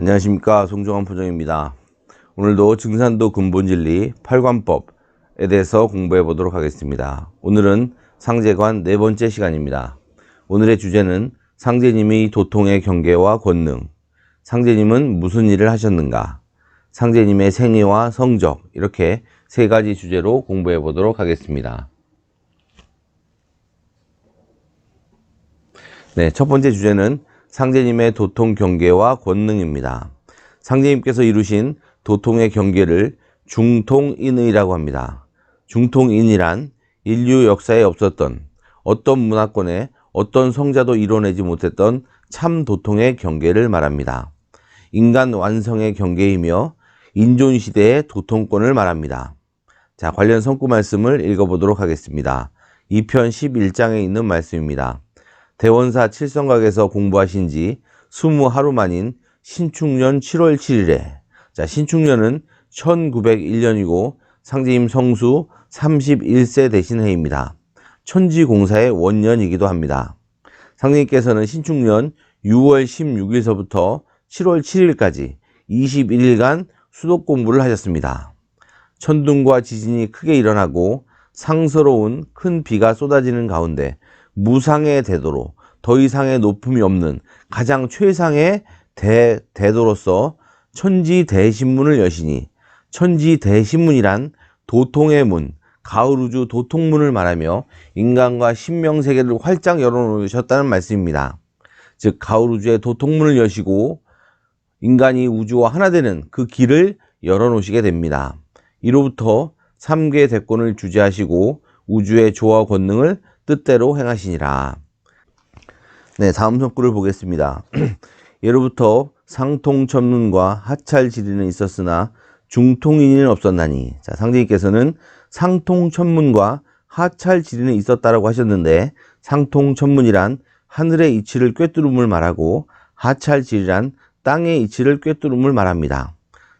안녕하십니까, 송정환 포정입니다. 오늘도 증산도 근본진리 8관법에 대해서 공부해 보도록 하겠습니다. 오늘은 상제관 네 번째 시간입니다. 오늘의 주제는 상제님의 도통의 경계와 권능, 상제님은 무슨 일을 하셨는가, 상제님의 생애와 성적, 이렇게 세 가지 주제로 공부해 보도록 하겠습니다. 네, 첫 번째 주제는 상제님의 도통 경계와 권능입니다. 상제님께서 이루신 도통의 경계를 중통인의라고 합니다. 중통인이란 인류 역사에 없었던 어떤 문화권에 어떤 성자도 이뤄내지 못했던 참 도통의 경계를 말합니다. 인간 완성의 경계이며 인존시대의 도통권을 말합니다. 자, 관련 성구 말씀을 읽어보도록 하겠습니다. 2편 11장에 있는 말씀입니다. 대원사 칠성각에서 공부하신 지 20하루 만인 신축년 7월 7일에, 자, 신축년은 1901년이고 상제님 성수 31세 되신 해입니다. 천지공사의 원년이기도 합니다. 상제님께서는 신축년 6월 16일서부터 7월 7일까지 21일간 수도 공부를 하셨습니다. 천둥과 지진이 크게 일어나고 상스러운 큰 비가 쏟아지는 가운데 무상의 대도로, 더 이상의 높음이 없는 가장 최상의 대도로서 천지대신문을 여시니, 천지대신문이란 도통의 문, 가을우주 도통문을 말하며 인간과 신명세계를 활짝 열어놓으셨다는 말씀입니다. 즉 가을우주의 도통문을 여시고 인간이 우주와 하나 되는 그 길을 열어놓으시게 됩니다. 이로부터 3계 대권을 주재하시고 우주의 조화 권능을 뜻대로 행하시니라. 네, 다음 성구를 보겠습니다. 예로부터 상통천문과 하찰지리는 있었으나 중통인은 없었나니. 자, 상제님께서는 상통천문과 하찰지리는 있었다라고 하셨는데, 상통천문이란 하늘의 이치를 꿰뚫음을 말하고 하찰지리란 땅의 이치를 꿰뚫음을 말합니다.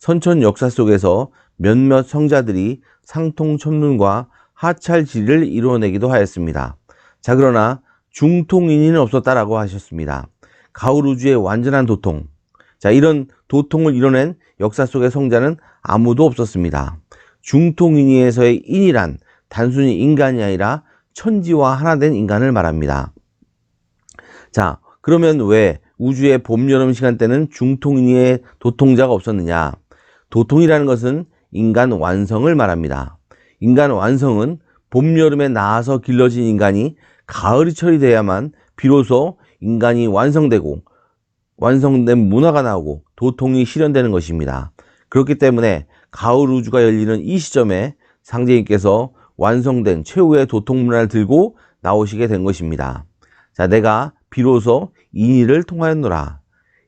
선천 역사 속에서 몇몇 성자들이 상통천문과 하찰지리를 이루어내기도 하였습니다. 자, 그러나 중통인은 없었다라고 하셨습니다. 가을우주의 완전한 도통, 자, 이런 도통을 이뤄낸 역사 속의 성자는 아무도 없었습니다. 중통인에서의 인이란 단순히 인간이 아니라 천지와 하나 된 인간을 말합니다. 자, 그러면 왜 우주의 봄, 여름 시간대는 중통인의 도통자가 없었느냐? 도통이라는 것은 인간 완성을 말합니다. 인간 완성은 봄, 여름에 나아서 길러진 인간이 가을이철이 돼야만 비로소 인간이 완성되고 완성된 문화가 나오고 도통이 실현되는 것입니다. 그렇기 때문에 가을 우주가 열리는 이 시점에 상제님께서 완성된 최후의 도통 문화를 들고 나오시게 된 것입니다. 자, 내가 비로소 인의를 통하였노라.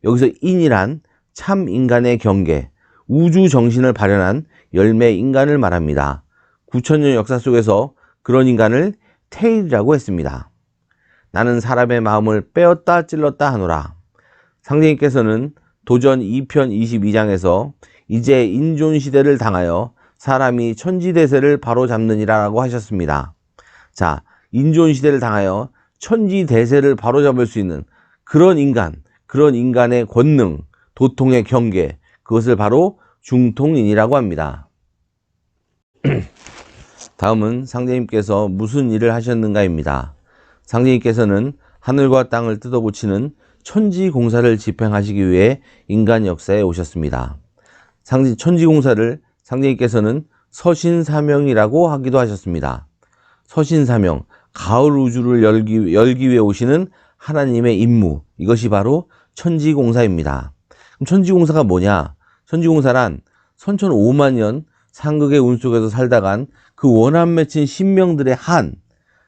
여기서 인이란 참 인간의 경계, 우주 정신을 발현한 열매 인간을 말합니다. 9천년 역사 속에서 그런 인간을 태일이라고 했습니다. 나는 사람의 마음을 빼었다 찔렀다 하노라. 상제님께서는 도전 2편 22장에서 이제 인존시대를 당하여 사람이 천지대세를 바로잡느니라고 하셨습니다. 자, 인존시대를 당하여 천지대세를 바로잡을 수 있는 그런 인간, 그런 인간의 권능, 도통의 경계, 그것을 바로 중통인이라고 합니다. 다음은 상제님께서 무슨 일을 하셨는가입니다. 상제님께서는 하늘과 땅을 뜯어고치는 천지공사를 집행하시기 위해 인간 역사에 오셨습니다. 천지공사를 상제님께서는 서신사명이라고 하기도 하셨습니다. 서신사명, 가을 우주를 열기 위해 오시는 하나님의 임무, 이것이 바로 천지공사입니다. 그럼 천지공사가 뭐냐? 천지공사란 선천 5만 년 상극의 운 속에서 살다간 그 원한 맺힌 신명들의 한,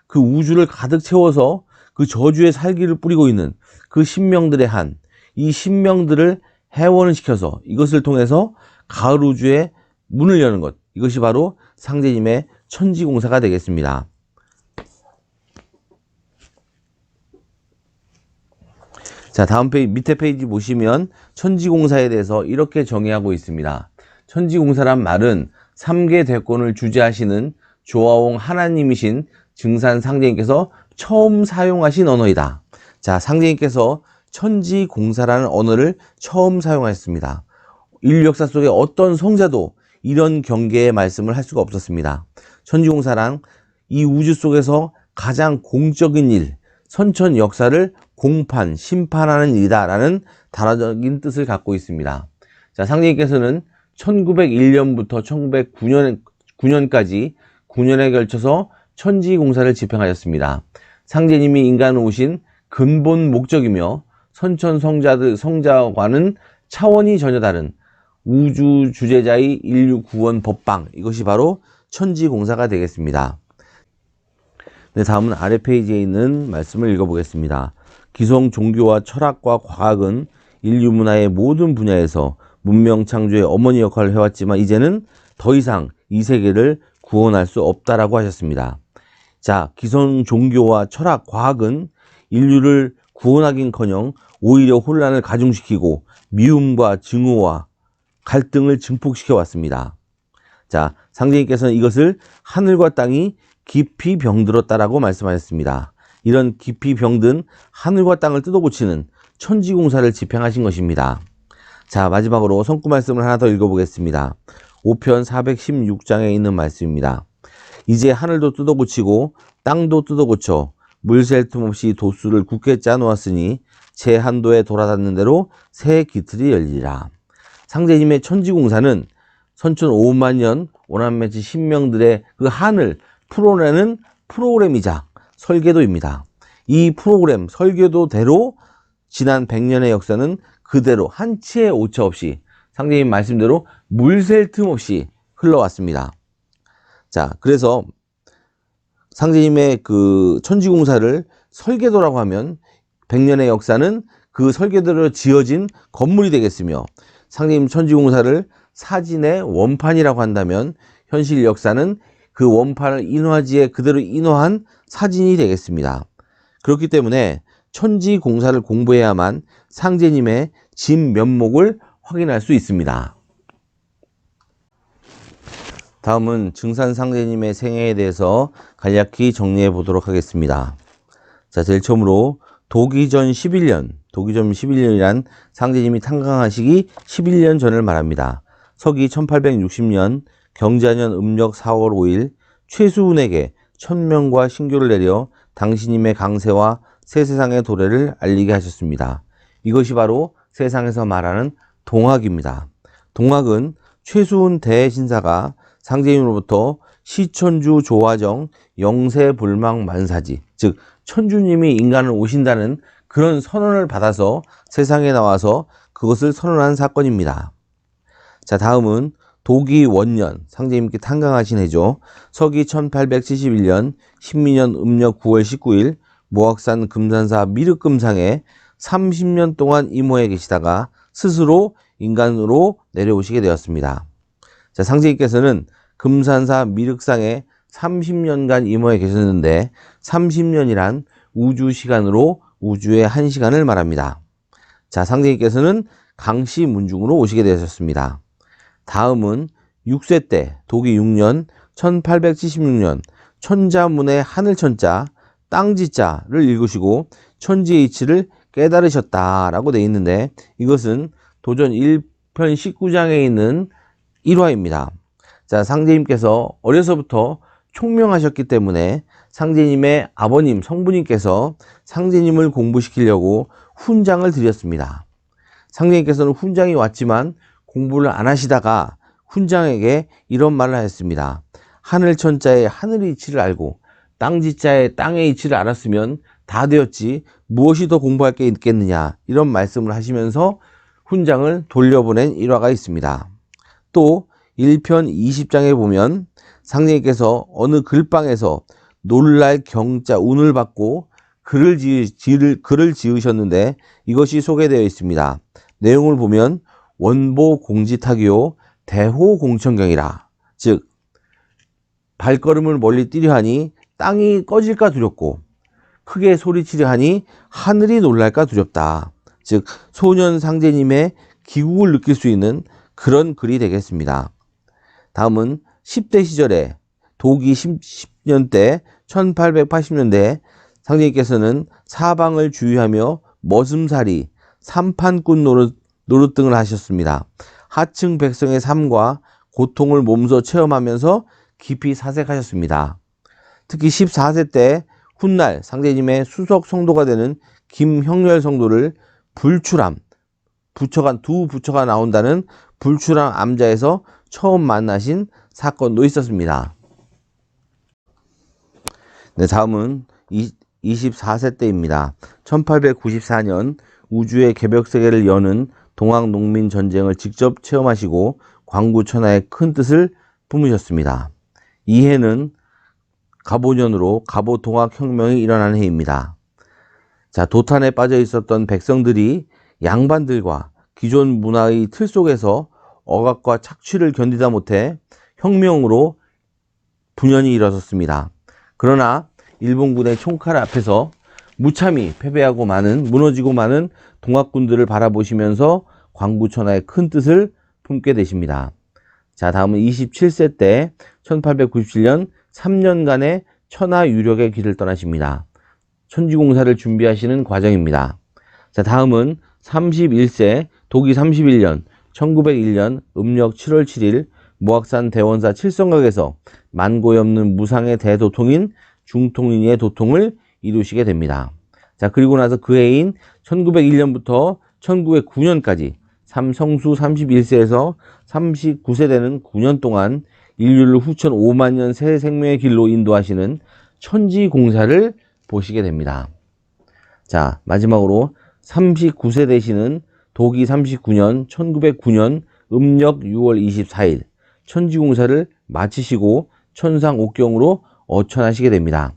그 우주를 가득 채워서 그 저주의 살기를 뿌리고 있는 그 신명들의 한, 이 신명들을 해원을 시켜서 이것을 통해서 가을 우주의 문을 여는 것, 이것이 바로 상제님의 천지공사가 되겠습니다. 자, 다음 페이지, 밑에 페이지 보시면 천지공사에 대해서 이렇게 정의하고 있습니다. 천지공사란 말은 3계 대권을 주재하시는 조화옹 하나님이신 증산 상제님께서 처음 사용하신 언어이다. 자, 상제님께서 천지공사라는 언어를 처음 사용하였습니다. 인류 역사 속에 어떤 성자도 이런 경계의 말씀을 할 수가 없었습니다. 천지공사란 이 우주 속에서 가장 공적인 일, 선천 역사를 공판, 심판하는 일이다라는 단어적인 뜻을 갖고 있습니다. 자, 상제님께서는 1901년부터 1909년까지 9년에 걸쳐서 천지공사를 집행하셨습니다. 상제님이 인간을 오신 근본 목적이며 선천 성자와는 차원이 전혀 다른 우주 주제자의 인류 구원 법방, 이것이 바로 천지공사가 되겠습니다. 네, 다음은 아래 페이지에 있는 말씀을 읽어보겠습니다. 기성 종교와 철학과 과학은 인류 문화의 모든 분야에서 문명 창조의 어머니 역할을 해왔지만 이제는 더 이상 이 세계를 구원할 수 없다라고 하셨습니다. 자, 기성 종교와 철학, 과학은 인류를 구원하긴커녕 오히려 혼란을 가중시키고 미움과 증오와 갈등을 증폭시켜 왔습니다. 자, 상제님께서는 이것을 하늘과 땅이 깊이 병들었다라고 말씀하셨습니다. 이런 깊이 병든 하늘과 땅을 뜯어고치는 천지공사를 집행하신 것입니다. 자, 마지막으로 성구 말씀을 하나 더 읽어보겠습니다. 5편 416장에 있는 말씀입니다. 이제 하늘도 뜯어고치고 땅도 뜯어고쳐 물 셀 틈 없이 도수를 굳게 짜놓았으니 제 한도에 돌아닿는 대로 새 기틀이 열리라. 상제님의 천지공사는 선천 5만 년 오남매치 신명들의 그 한을 풀어내는 프로그램이자 설계도입니다. 이 프로그램, 설계도대로 지난 100년의 역사는 그대로 한치의 오차 없이 상제님 말씀대로 물 셀 틈 없이 흘러왔습니다. 자, 그래서 상제님의 그 천지공사를 설계도라고 하면 100년의 역사는 그 설계도로 지어진 건물이 되겠으며, 상제님 천지공사를 사진의 원판이라고 한다면 현실 역사는 그 원판을 인화지에 그대로 인화한 사진이 되겠습니다. 그렇기 때문에 천지공사를 공부해야만 상제님의 진면목을 확인할 수 있습니다. 다음은 증산상제님의 생애에 대해서 간략히 정리해 보도록 하겠습니다. 자, 제일 처음으로 도기전 11년이란 상제님이 탄광하시기 11년 전을 말합니다. 서기 1860년 경자년 음력 4월 5일 최수훈에게 천명과 신교를 내려 당신님의 강세와 새 세상의 도래를 알리게 하셨습니다. 이것이 바로 세상에서 말하는 동학입니다. 동학은 최수훈 대신사가 상제님으로부터 시천주 조화정 영세불망 만사지, 즉 천주님이 인간을 오신다는 그런 선언을 받아서 세상에 나와서 그것을 선언한 사건입니다. 자, 다음은 도기 원년, 상제님께 탄광하신 해죠. 서기 1871년 신민년 음력 9월 19일 모악산 금산사 미륵금상에 30년 동안 임호해 계시다가 스스로 인간으로 내려오시게 되었습니다. 자, 상제님께서는 금산사 미륵상에 30년간 임호해 계셨는데 30년이란 우주 시간으로 우주의 1시간을 말합니다. 자, 상제님께서는 강씨 문중으로 오시게 되셨습니다. 다음은 6세 때 도기 6년 1876년 천자문의 하늘천자 땅지자를 읽으시고 천지의 이치를 깨달으셨다라고 되어 있는데, 이것은 도전 1편 19장에 있는 1화입니다. 자, 상제님께서 어려서부터 총명하셨기 때문에 상제님의 아버님 성부님께서 상제님을 공부시키려고 훈장을 드렸습니다. 상제님께서는 훈장이 왔지만 공부를 안 하시다가 훈장에게 이런 말을 하였습니다. 하늘천자의 하늘의 이치를 알고 땅지자의 땅의 이치를 알았으면 다 되었지 무엇이 더 공부할 게 있겠느냐, 이런 말씀을 하시면서 훈장을 돌려보낸 일화가 있습니다. 또 1편 20장에 보면 상제님께서 어느 글방에서 놀랄 경자 운을 받고 글을 지으셨는데 이것이 소개되어 있습니다. 내용을 보면 원보 공지타기요 대호 공천경이라, 즉 발걸음을 멀리 뛰려 하니 땅이 꺼질까 두렵고 크게 소리치려 하니 하늘이 놀랄까 두렵다. 즉 소년 상제님의 기국을 느낄 수 있는 그런 글이 되겠습니다. 다음은 10대 시절에 도기 10년 때 1880년대 상제님께서는 사방을 주의하며 머슴살이, 삼판꾼 노릇 등을 하셨습니다. 하층 백성의 삶과 고통을 몸소 체험하면서 깊이 사색하셨습니다. 특히 14세 때 훗날 상제님의 수석 성도가 되는 김형렬 성도를 불출암, 두 부처가 나온다는 불출암 암자에서 처음 만나신 사건도 있었습니다. 네, 다음은 24세 때입니다. 1894년 우주의 개벽세계를 여는 동학농민전쟁을 직접 체험하시고 광구천하의 큰 뜻을 품으셨습니다. 이 해는 갑오년으로 갑오동학혁명이 일어난 해입니다. 자, 도탄에 빠져 있었던 백성들이 양반들과 기존 문화의 틀 속에서 억압과 착취를 견디다 못해 혁명으로 분연이 일어섰습니다. 그러나 일본군의 총칼 앞에서 무참히 패배하고 무너지고 마는 동학군들을 바라보시면서 광구천하의 큰 뜻을 품게 되십니다. 자, 다음은 27세 때 1897년 3년간의 천하 유력의 길을 떠나십니다. 천지공사를 준비하시는 과정입니다. 자, 다음은 31세 도기 31년 1901년 음력 7월 7일 무악산 대원사 칠성각에서 만고에 없는 무상의 대도통인 중통인의 도통을 이루시게 됩니다. 자, 그리고 나서 그 해인 1901년부터 1909년까지 삼성수 31세에서 39세 되는 9년 동안 인류를 후천 5만 년 새 생명의 길로 인도하시는 천지공사를 보시게 됩니다. 자, 마지막으로 39세 되시는 도기 39년 1909년 음력 6월 24일 천지공사를 마치시고 천상 옥경으로 어천하시게 됩니다.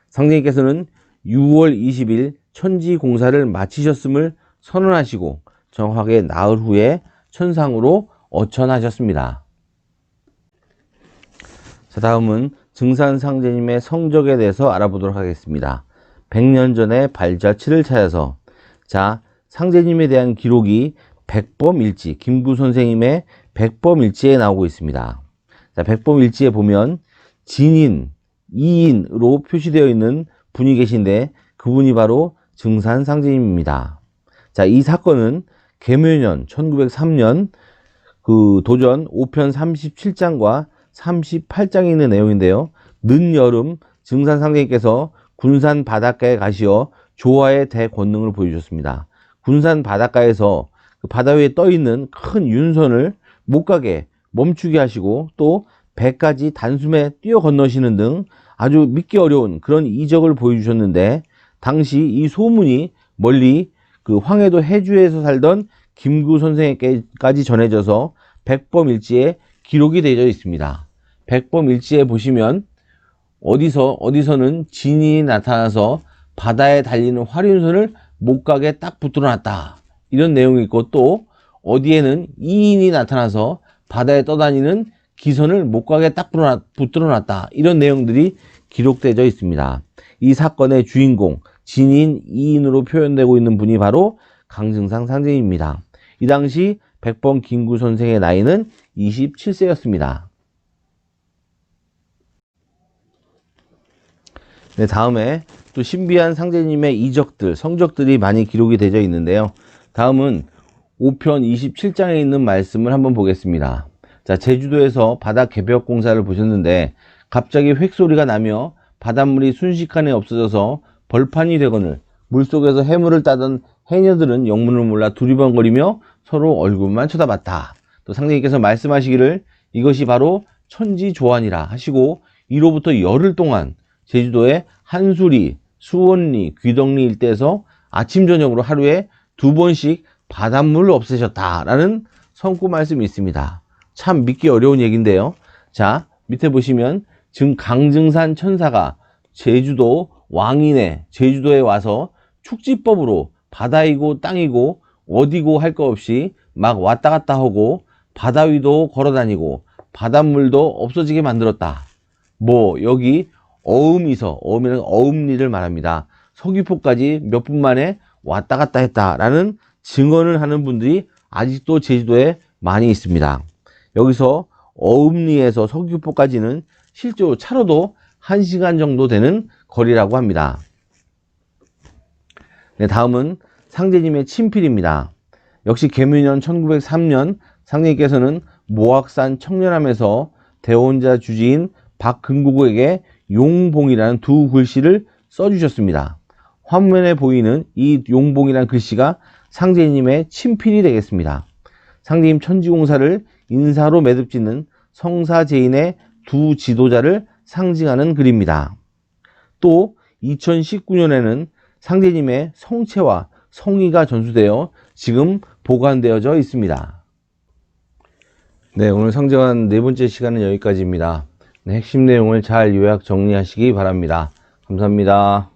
상제님께서는 6월 20일 천지공사를 마치셨음을 선언하시고 정확하게 나흘 후에 천상으로 어천하셨습니다. 자, 다음은 증산상제님의 성적에 대해서 알아보도록 하겠습니다. 100년 전에 발자취를 찾아서, 자, 상제님에 대한 기록이 백범일지, 김구 선생님의 백범일지에 나오고 있습니다. 자, 백범일지에 보면 진인, 이인으로 표시되어 있는 분이 계신데 그분이 바로 증산상제님입니다. 자, 이 사건은 계묘년 1903년 그 도전 5편 37장과 38장에 있는 내용인데요. 늦여름 증산상제님께서 군산 바닷가에 가시어 조화의 대권능을 보여주셨습니다. 군산 바닷가에서 그 바다 위에 떠 있는 큰 윤선을 못 가게 멈추게 하시고 또 배까지 단숨에 뛰어 건너시는 등 아주 믿기 어려운 그런 이적을 보여주셨는데, 당시 이 소문이 멀리 그 황해도 해주에서 살던 김구 선생에게까지 전해져서 백범일지에 기록이 되어 있습니다. 백범일지에 보시면 어디서는 진이 나타나서 바다에 달리는 화륜선을 못 가게 딱 붙들어 놨다, 이런 내용이 있고, 또 어디에는 이인이 나타나서 바다에 떠다니는 기선을 못 가게 딱 붙들어 놨다, 이런 내용들이 기록되어 있습니다. 이 사건의 주인공 진인 이인으로 표현되고 있는 분이 바로 강증상 상제님입니다. 이 당시 백범 김구 선생의 나이는 27세였습니다. 네, 다음에 또 신비한 상제님의 이적들, 성적들이 많이 기록이 되어 있는데요. 다음은 5편 27장에 있는 말씀을 한번 보겠습니다. 자, 제주도에서 바다 개벽 공사를 보셨는데 갑자기 획소리가 나며 바닷물이 순식간에 없어져서 벌판이 되거늘 물속에서 해물을 따던 해녀들은 영문을 몰라 두리번거리며 서로 얼굴만 쳐다봤다. 또 상제님께서 말씀하시기를 이것이 바로 천지조안이라 하시고, 이로부터 열흘 동안 제주도의 한수리, 수원리, 귀덕리 일대에서 아침 저녁으로 하루에 2번씩 바닷물을 없애셨다라는 성구 말씀이 있습니다. 참 믿기 어려운 얘기인데요. 자, 밑에 보시면 지금 강증산 천사가 제주도 왕인의 제주도에 와서 축지법으로 바다이고 땅이고 어디고 할 거 없이 막 왔다 갔다 하고 바다 위도 걸어다니고 바닷물도 없어지게 만들었다. 뭐 여기 어음이는 어음리를 말합니다. 서귀포까지 몇 분 만에 왔다 갔다 했다라는 증언을 하는 분들이 아직도 제주도에 많이 있습니다. 여기서 어음리에서 서귀포까지는 실제로 차로도 1시간 정도 되는 거리라고 합니다. 네, 다음은 상제님의 친필입니다. 역시 개묘년 1903년 상제님께서는 모악산 청년함에서 대원자 주지인 박근국에게 용봉이라는 두 글씨를 써주셨습니다. 화면에 보이는 이 용봉이라는 글씨가 상제님의 친필이 되겠습니다. 상제님 천지공사를 인사로 매듭짓는 성사제인의 두 지도자를 상징하는 글입니다. 또 2019년에는 상제님의 성체와 성의가 전수되어 지금 보관되어져 있습니다. 네, 오늘 상정한 네 번째 시간은 여기까지입니다. 네, 핵심 내용을 잘 요약 정리하시기 바랍니다. 감사합니다.